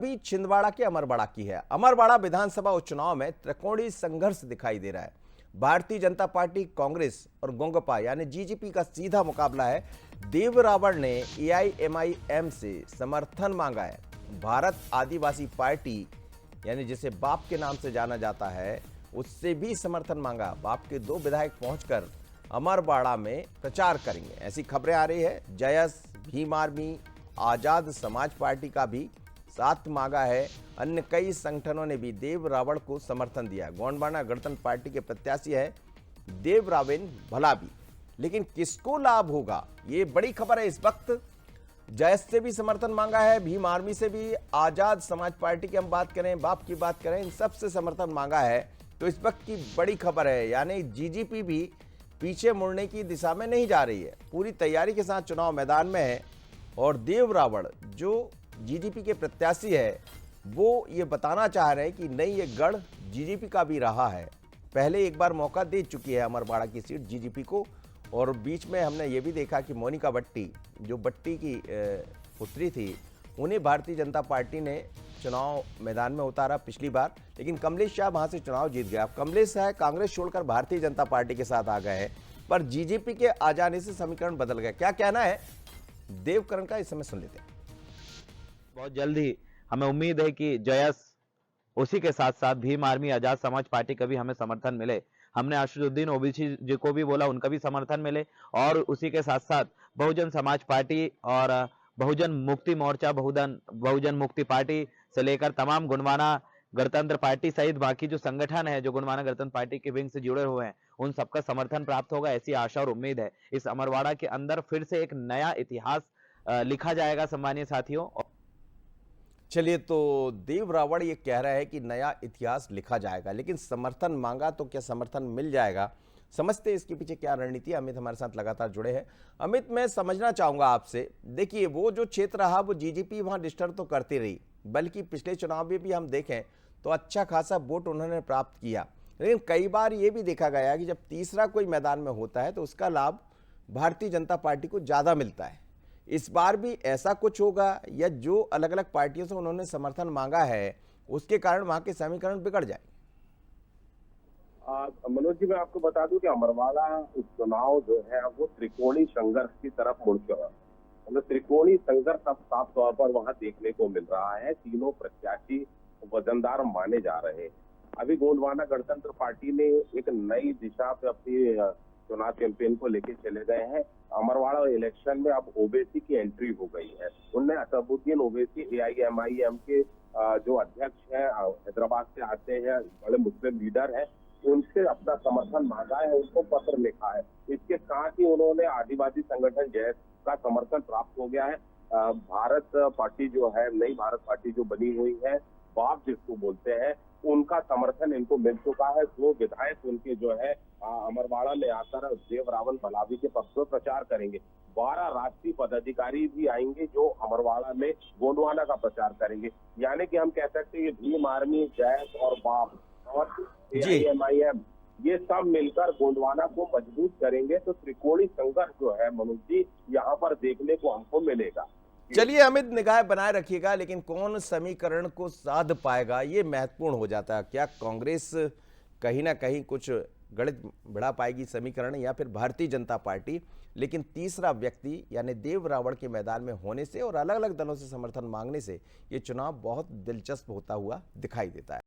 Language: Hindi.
अभी छिंदवाड़ा के अमरवाड़ा की है। अमरवाड़ा विधानसभा उपचुनाव में त्रिकोणीय संघर्ष दिखाई दे रहा है। भारतीय जनता पार्टी, कांग्रेस और गोंगपा यानी जीजीपी का सीधा मुकाबला है। देव रावण ने एआईएमआईएम से समर्थन मांगा है। भारत आदिवासी पार्टी यानी जिसे बाप के नाम से जाना जाता है, उससे भी समर्थन मांगा। बाप के 2 विधायक पहुंचकर अमरवाड़ा में प्रचार करेंगे, ऐसी खबरें आ रही है। जयस, भीम आर्मी, आजाद समाज पार्टी का भी साथ मांगा है। अन्य कई संगठनों ने भी देव रावण को समर्थन दिया है। गोंडवाना गणतंत्र पार्टी के प्रत्याशी है देव रावण भलावी, लेकिन किसको लाभ होगा, ये बड़ी खबर है इस वक्त। जयस से भी समर्थन मांगा है, भीम आर्मी से भी, आजाद समाज पार्टी की हम बात करें, बाप की बात करें, इन सब से समर्थन मांगा है। तो इस वक्त की बड़ी खबर है, यानी जीजीपी भी पीछे मुड़ने की दिशा में नहीं जा रही है, पूरी तैयारी के साथ चुनाव मैदान में है। और देव रावण जो जीजीपी के प्रत्याशी है, वो ये बताना चाह रहे हैं कि नहीं, ये गढ़ जीजीपी का भी रहा है। पहले एक बार मौका दे चुकी है अमरवाड़ा की सीट जीजीपी को। और बीच में हमने ये भी देखा कि मोनिका बट्टी, जो बट्टी की पुत्री थी, उन्हें भारतीय जनता पार्टी ने चुनाव मैदान में उतारा पिछली बार, लेकिन कमलेश शाह वहां से चुनाव जीत गया। कमलेश शाह कांग्रेस छोड़कर भारतीय जनता पार्टी के साथ आ गए हैं, पर जीजीपी के आ जाने से समीकरण बदल गए। क्या कहना है देवकरण का, इस समय सुन लेते हैं। बहुत जल्द ही हमें उम्मीद है कि जयस, उसी के साथ साथ भीम आर्मी, आजाद समाज पार्टी का भी हमें समर्थन मिले। हमने आशुद्दीन ओबीसी जी को भी बोला, उनका भी समर्थन मिले। और उसी के साथ साथ बहुजन समाज पार्टी और बहुजन मुक्ति मोर्चा, बहुजन मुक्ति पार्टी से लेकर तमाम गोंडवाना गणतंत्र पार्टी सहित बाकी जो संगठन है जो गोंडवाना गणतंत्र पार्टी के विंग से जुड़े हुए हैं, उन सबका समर्थन प्राप्त होगा, ऐसी आशा और उम्मीद है। इस अमरवाड़ा के अंदर फिर से एक नया इतिहास लिखा जाएगा सम्मानीय साथियों। चलिए, तो देव रावण ये कह रहा है कि नया इतिहास लिखा जाएगा, लेकिन समर्थन मांगा तो क्या समर्थन मिल जाएगा? समझते इसके पीछे क्या रणनीति। अमित हमारे साथ लगातार जुड़े हैं। अमित, मैं समझना चाहूंगा आपसे, देखिए वो जो क्षेत्र रहा वो जीजीपी वहां डिस्टर्ब तो करती रही, बल्कि पिछले चुनाव में भी हम देखें तो अच्छा खासा वोट उन्होंने प्राप्त किया। लेकिन कई बार ये भी देखा गया कि जब तीसरा कोई मैदान में होता है तो उसका लाभ भारतीय जनता पार्टी को ज्यादा मिलता है। इस बार भी ऐसा कुछ होगा, या जो अलग अलग पार्टियों से उन्होंने समर्थन मांगा है उसके कारण वहां के समीकरण बिगड़ जाए? मनोज जी, मैं आपको बता दूं कि अमरवाड़ा उपचुनाव जो है वो त्रिकोणीय संघर्ष की तरफ मुड़ चुका है। मतलब त्रिकोणीय संघर्ष अब साफ तौर पर वहां देखने को मिल रहा है। तीनों प्रत्याशी वजनदार माने जा रहे हैं। अभी गोंडवाना गणतंत्र पार्टी ने एक नई दिशा पे अपनी चुनाव कैंपेन को लेके चले गए हैं। अमरवाड़ा इलेक्शन में अब ओवैसी की एंट्री हो गई है। उनने असदुद्दीन ओवैसी, एआईएमआईएम के जो अध्यक्ष हैं, हैदराबाद से आते हैं, बड़े मुस्लिम लीडर हैं, उनसे अपना समर्थन मांगा है, उनको पत्र लिखा है। इसके साथ ही उन्होंने आदिवासी संगठन जयस का समर्थन प्राप्त हो गया है। भारत पार्टी जो है, नई भारत पार्टी जो बनी हुई है, बाप जिसको बोलते हैं, उनका समर्थन इनको मिल चुका है। 2 विधायक उनके जो है अमरवाड़ा में आकर देव रावण भलावी के पक्ष में प्रचार करेंगे। 12 राष्ट्रीय पदाधिकारी भी आएंगे जो अमरवाड़ा में गोंडवाना का प्रचार करेंगे। यानी कि हम कह सकते हैं कि भीम आर्मी, जयस और बाप और एआईएमआईएम, ये सब मिलकर गोंडवाना को मजबूत करेंगे। तो त्रिकोणीय संघर्ष जो है मनोज जी, यहाँ पर देखने को हमको मिलेगा। चलिए अमित, निगाह बनाए रखिएगा, लेकिन कौन समीकरण को साध पाएगा ये महत्वपूर्ण हो जाता है। क्या कांग्रेस कहीं ना कहीं कुछ गणित बढ़ा पाएगी समीकरण, या फिर भारतीय जनता पार्टी? लेकिन तीसरा व्यक्ति यानी देव रावण के मैदान में होने से और अलग अलग दलों से समर्थन मांगने से ये चुनाव बहुत दिलचस्प होता हुआ दिखाई देता है।